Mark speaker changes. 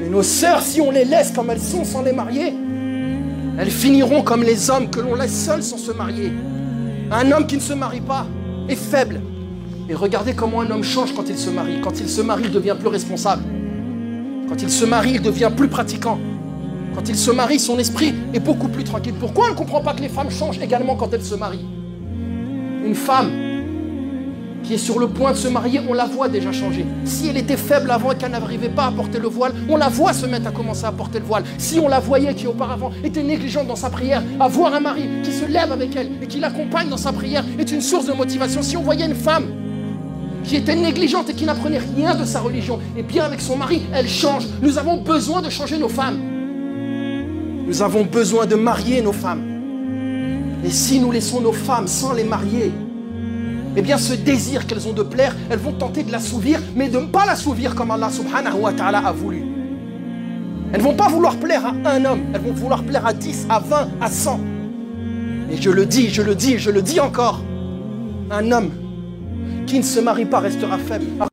Speaker 1: Et nos sœurs, si on les laisse comme elles sont sans les marier, elles finiront comme les hommes que l'on laisse seuls sans se marier. Un homme qui ne se marie pas est faible. Et regardez comment un homme change quand il se marie. Quand il se marie, il devient plus responsable. Quand il se marie, il devient plus pratiquant. Quand il se marie, son esprit est beaucoup plus tranquille. Pourquoi on ne comprend pas que les femmes changent également quand elles se marient? Une femme qui est sur le point de se marier, on la voit déjà changer. Si elle était faible avant et qu'elle n'arrivait pas à porter le voile, on la voit se mettre à commencer à porter le voile. Si on la voyait qui auparavant était négligente dans sa prière, avoir un mari qui se lève avec elle et qui l'accompagne dans sa prière est une source de motivation. Si on voyait une femme qui était négligente et qui n'apprenait rien de sa religion, et bien avec son mari, elle change. Nous avons besoin de changer nos femmes. Nous avons besoin de marier nos femmes. Et si nous laissons nos femmes sans les marier, eh bien ce désir qu'elles ont de plaire, elles vont tenter de l'assouvir, mais de ne pas l'assouvir comme Allah subhanahu wa ta'ala a voulu. Elles ne vont pas vouloir plaire à un homme, elles vont vouloir plaire à 10, à 20, à 100. Et je le dis encore, un homme qui ne se marie pas restera faible.